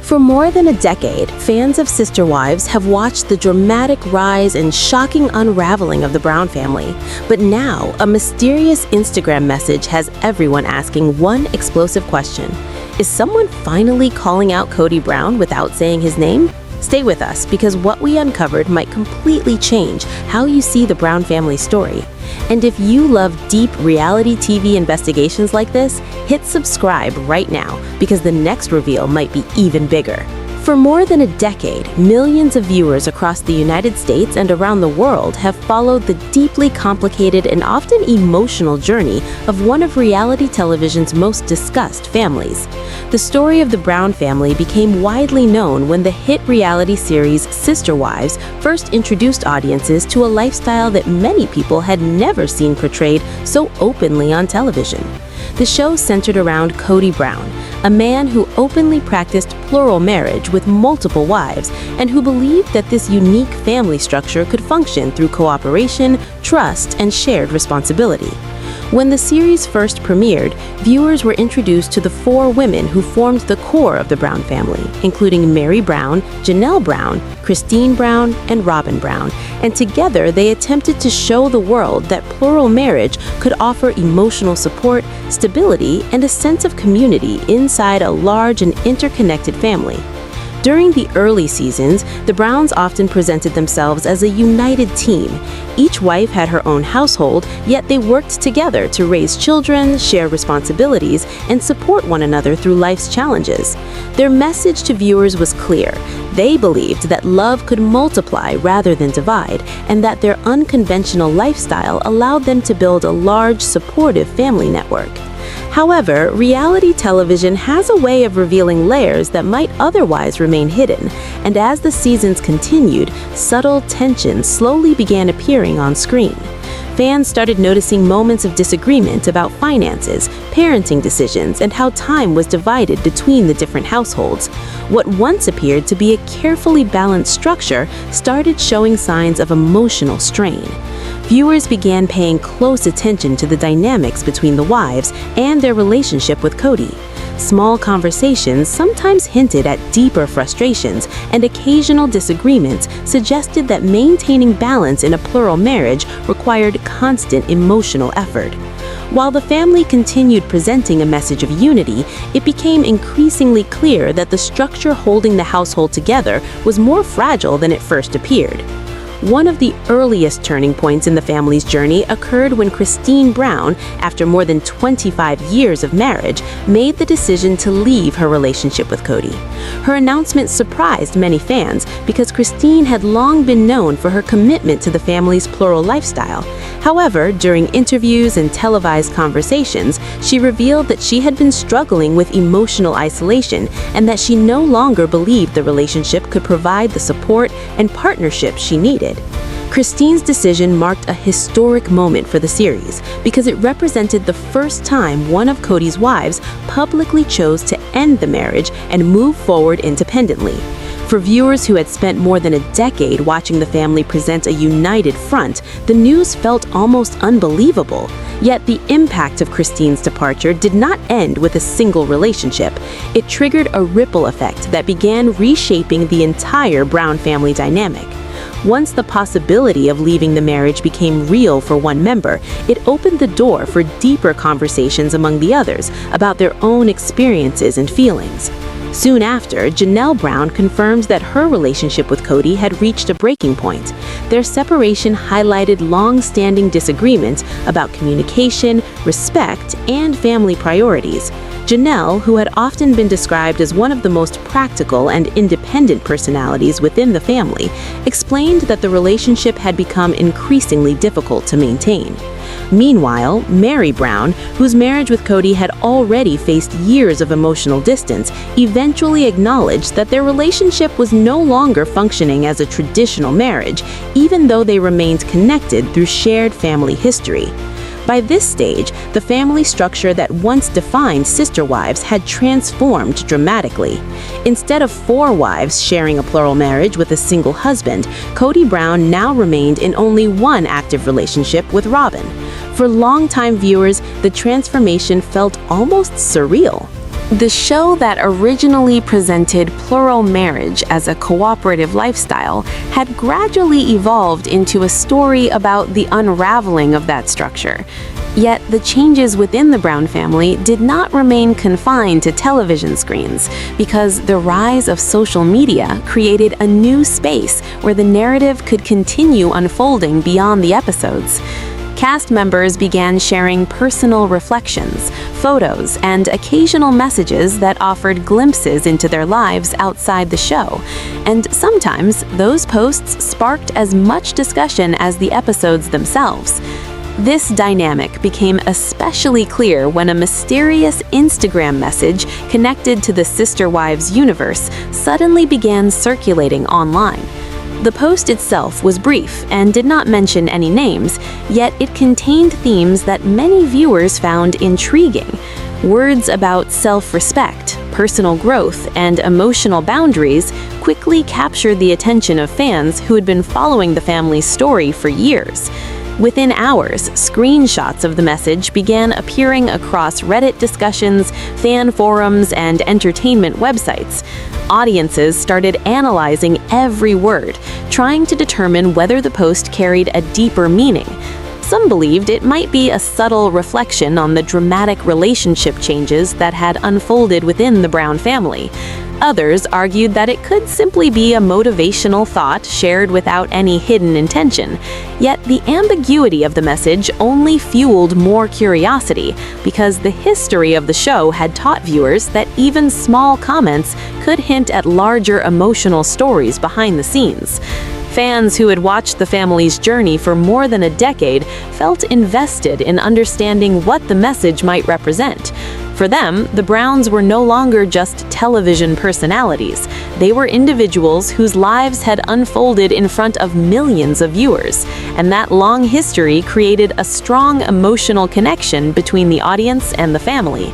For more than a decade, fans of Sister Wives have watched the dramatic rise and shocking unraveling of the Brown family. But now, a mysterious Instagram message has everyone asking one explosive question. Is someone finally calling out Kody Brown without saying his name? Stay with us, because what we uncovered might completely change how you see the Brown family story. And if you love deep reality TV investigations like this, hit subscribe right now, because the next reveal might be even bigger. For more than a decade, millions of viewers across the United States and around the world have followed the deeply complicated and often emotional journey of one of reality television's most discussed families. The story of the Brown family became widely known when the hit reality series Sister Wives first introduced audiences to a lifestyle that many people had never seen portrayed so openly on television. The show centered around Kody Brown, a man who openly practiced plural marriage with multiple wives and who believed that this unique family structure could function through cooperation, trust, and shared responsibility. When the series first premiered, viewers were introduced to the 4 women who formed the core of the Brown family, including Meri Brown, Janelle Brown, Christine Brown, and Robyn Brown, and together they attempted to show the world that plural marriage could offer emotional support, stability, and a sense of community inside a large and interconnected family. During the early seasons, the Browns often presented themselves as a united team. Each wife had her own household, yet they worked together to raise children, share responsibilities, and support one another through life's challenges. Their message to viewers was clear. They believed that love could multiply rather than divide, and that their unconventional lifestyle allowed them to build a large, supportive family network. However, reality television has a way of revealing layers that might otherwise remain hidden, and as the seasons continued, subtle tensions slowly began appearing on screen. Fans started noticing moments of disagreement about finances, parenting decisions, and how time was divided between the different households. What once appeared to be a carefully balanced structure started showing signs of emotional strain. Viewers began paying close attention to the dynamics between the wives and their relationship with Kody. Small conversations sometimes hinted at deeper frustrations, and occasional disagreements suggested that maintaining balance in a plural marriage required constant emotional effort. While the family continued presenting a message of unity, it became increasingly clear that the structure holding the household together was more fragile than it first appeared. One of the earliest turning points in the family's journey occurred when Christine Brown, after more than 25 years of marriage, made the decision to leave her relationship with Kody. Her announcement surprised many fans because Christine had long been known for her commitment to the family's plural lifestyle. However, during interviews and televised conversations, she revealed that she had been struggling with emotional isolation and that she no longer believed the relationship could provide the support and partnership she needed. Christine's decision marked a historic moment for the series because it represented the first time one of Kody's wives publicly chose to end the marriage and move forward independently. For viewers who had spent more than a decade watching the family present a united front, the news felt almost unbelievable. Yet the impact of Christine's departure did not end with a single relationship. It triggered a ripple effect that began reshaping the entire Brown family dynamic. Once the possibility of leaving the marriage became real for one member, it opened the door for deeper conversations among the others about their own experiences and feelings. Soon after, Janelle Brown confirms that her relationship with Kody had reached a breaking point. Their separation highlighted long-standing disagreements about communication, respect, and family priorities. Janelle, who had often been described as one of the most practical and independent personalities within the family, explained that the relationship had become increasingly difficult to maintain. Meanwhile, Meri Brown, whose marriage with Kody had already faced years of emotional distance, eventually acknowledged that their relationship was no longer functioning as a traditional marriage, even though they remained connected through shared family history. By this stage, the family structure that once defined Sister Wives had transformed dramatically. Instead of 4 wives sharing a plural marriage with a single husband, Kody Brown now remained in only one active relationship with Robyn. For longtime viewers, the transformation felt almost surreal. The show that originally presented plural marriage as a cooperative lifestyle had gradually evolved into a story about the unraveling of that structure. Yet the changes within the Brown family did not remain confined to television screens, because the rise of social media created a new space where the narrative could continue unfolding beyond the episodes. Cast members began sharing personal reflections, photos, and occasional messages that offered glimpses into their lives outside the show. And sometimes those posts sparked as much discussion as the episodes themselves. This dynamic became especially clear when a mysterious Instagram message connected to the Sister Wives universe suddenly began circulating online. The post itself was brief and did not mention any names, yet it contained themes that many viewers found intriguing. Words about self-respect, personal growth, and emotional boundaries quickly captured the attention of fans who had been following the family's story for years. Within hours, screenshots of the message began appearing across Reddit discussions, fan forums, and entertainment websites. Audiences started analyzing every word, trying to determine whether the post carried a deeper meaning. Some believed it might be a subtle reflection on the dramatic relationship changes that had unfolded within the Brown family. Others argued that it could simply be a motivational thought shared without any hidden intention. Yet the ambiguity of the message only fueled more curiosity, because the history of the show had taught viewers that even small comments could hint at larger emotional stories behind the scenes. Fans who had watched the family's journey for more than a decade felt invested in understanding what the message might represent. For them, the Browns were no longer just television personalities. They were individuals whose lives had unfolded in front of millions of viewers, and that long history created a strong emotional connection between the audience and the family.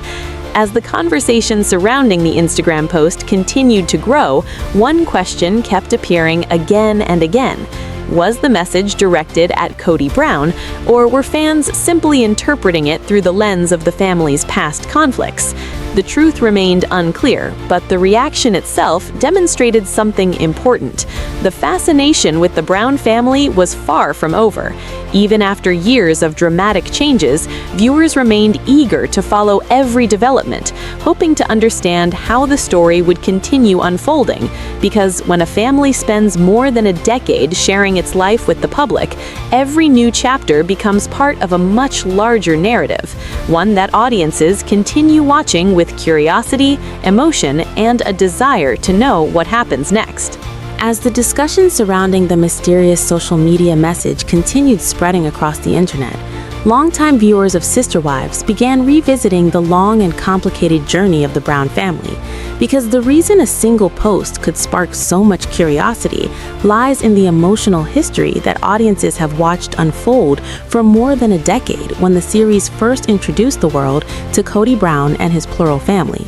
As the conversation surrounding the Instagram post continued to grow, one question kept appearing again and again. Was the message directed at Kody Brown, or were fans simply interpreting it through the lens of the family's past conflicts? The truth remained unclear, but the reaction itself demonstrated something important. The fascination with the Brown family was far from over. Even after years of dramatic changes, viewers remained eager to follow every development, hoping to understand how the story would continue unfolding. Because when a family spends more than a decade sharing its life with the public, every new chapter becomes part of a much larger narrative, one that audiences continue watching with curiosity, emotion, and a desire to know what happens next. As the discussion surrounding the mysterious social media message continued spreading across the internet, longtime viewers of Sister Wives began revisiting the long and complicated journey of the Brown family, because the reason a single post could spark so much curiosity lies in the emotional history that audiences have watched unfold for more than a decade when the series first introduced the world to Kody Brown and his plural family.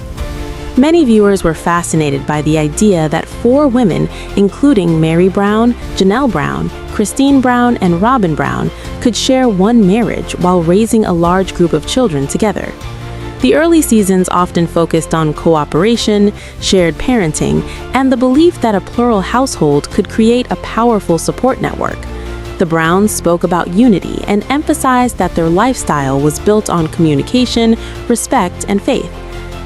Many viewers were fascinated by the idea that 4 women, including Meri Brown, Janelle Brown, Christine Brown, and Robyn Brown, could share one marriage while raising a large group of children together. The early seasons often focused on cooperation, shared parenting, and the belief that a plural household could create a powerful support network. The Browns spoke about unity and emphasized that their lifestyle was built on communication, respect, and faith.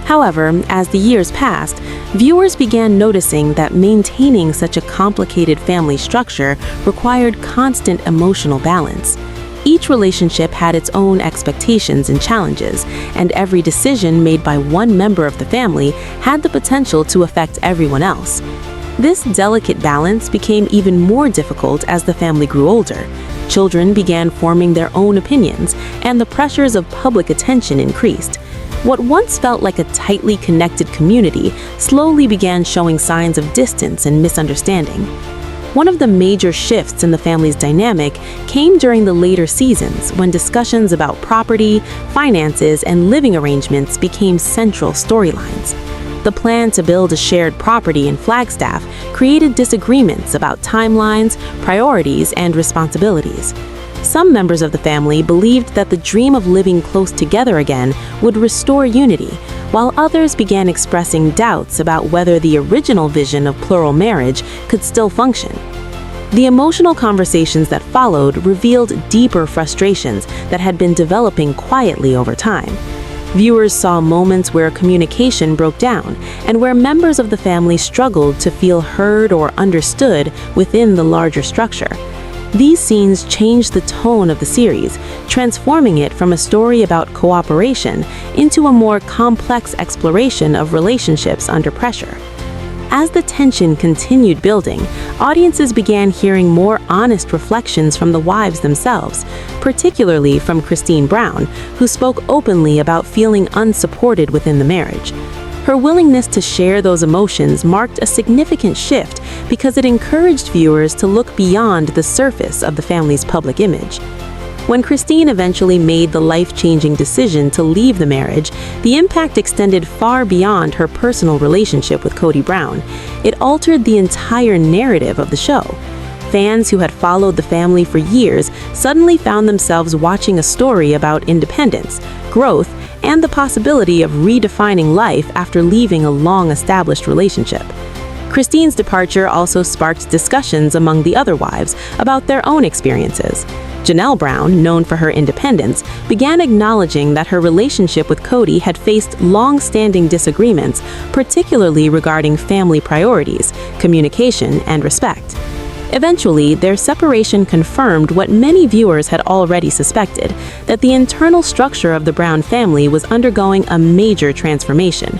However, as the years passed, viewers began noticing that maintaining such a complicated family structure required constant emotional balance. Each relationship had its own expectations and challenges, and every decision made by one member of the family had the potential to affect everyone else. This delicate balance became even more difficult as the family grew older. Children began forming their own opinions, and the pressures of public attention increased. What once felt like a tightly connected community slowly began showing signs of distance and misunderstanding. One of the major shifts in the family's dynamic came during the later seasons, when discussions about property, finances, and living arrangements became central storylines. The plan to build a shared property in Flagstaff created disagreements about timelines, priorities, and responsibilities. Some members of the family believed that the dream of living close together again would restore unity, while others began expressing doubts about whether the original vision of plural marriage could still function. The emotional conversations that followed revealed deeper frustrations that had been developing quietly over time. Viewers saw moments where communication broke down and where members of the family struggled to feel heard or understood within the larger structure. These scenes changed the tone of the series, transforming it from a story about cooperation into a more complex exploration of relationships under pressure. As the tension continued building, audiences began hearing more honest reflections from the wives themselves, particularly from Kody Brown, who spoke openly about feeling unsupported within the marriage. Her willingness to share those emotions marked a significant shift because it encouraged viewers to look beyond the surface of the family's public image. When Kody eventually made the life-changing decision to leave the marriage, the impact extended far beyond her personal relationship with Kody Brown. It altered the entire narrative of the show. Fans who had followed the family for years suddenly found themselves watching a story about independence, growth, and the possibility of redefining life after leaving a long-established relationship. Kody's departure also sparked discussions among the other wives about their own experiences. Janelle Brown, known for her independence, began acknowledging that her relationship with Kody had faced long-standing disagreements, particularly regarding family priorities, communication, and respect. Eventually, their separation confirmed what many viewers had already suspected, that the internal structure of the Brown family was undergoing a major transformation.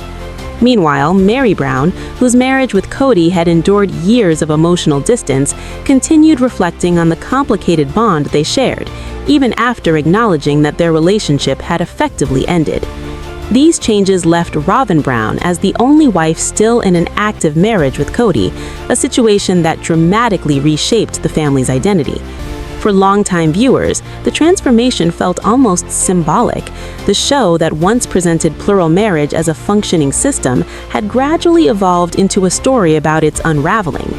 Meanwhile, Meri Brown, whose marriage with Kody had endured years of emotional distance, continued reflecting on the complicated bond they shared, even after acknowledging that their relationship had effectively ended. These changes left Robyn Brown as the only wife still in an active marriage with Kody, a situation that dramatically reshaped the family's identity. For longtime viewers, the transformation felt almost symbolic. The show that once presented plural marriage as a functioning system had gradually evolved into a story about its unraveling.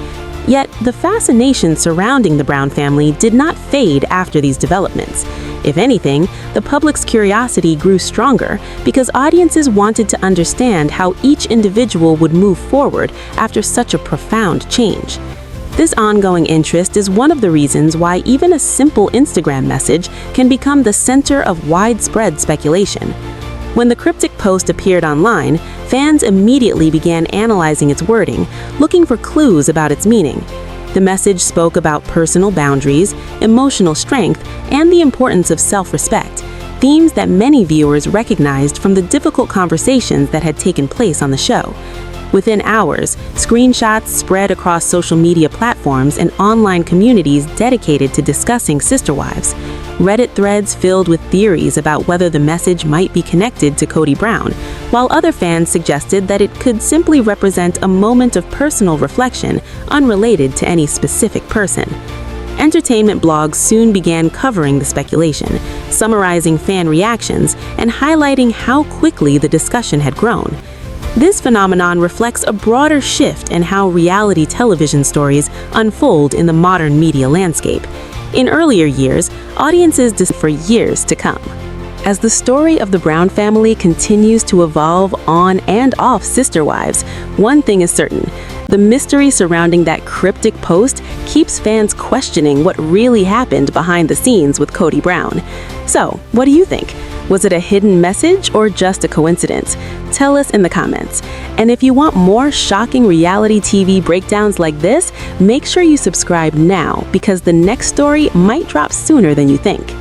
Yet, the fascination surrounding the Brown family did not fade after these developments. If anything, the public's curiosity grew stronger because audiences wanted to understand how each individual would move forward after such a profound change. This ongoing interest is one of the reasons why even a simple Instagram message can become the center of widespread speculation. When the Cryptic post appeared online, fans immediately began analyzing its wording, looking for clues about its meaning. The message spoke about personal boundaries, emotional strength, and the importance of self-respect, themes that many viewers recognized from the difficult conversations that had taken place on the show. Within hours, screenshots spread across social media platforms and online communities dedicated to discussing sister wives. Reddit threads filled with theories about whether the message might be connected to Kody Brown, while other fans suggested that it could simply represent a moment of personal reflection unrelated to any specific person. Entertainment blogs soon began covering the speculation, summarizing fan reactions and highlighting how quickly the discussion had grown. This phenomenon reflects a broader shift in how reality television stories unfold in the modern media landscape. In earlier years, audiences discussed for years to come. As the story of the Brown family continues to evolve on and off Sister Wives, one thing is certain: the mystery surrounding that cryptic post keeps fans questioning what really happened behind the scenes with Kody Brown. So, what do you think? Was it a hidden message or just a coincidence? Tell us in the comments. And if you want more shocking reality TV breakdowns like this, make sure you subscribe now because the next story might drop sooner than you think.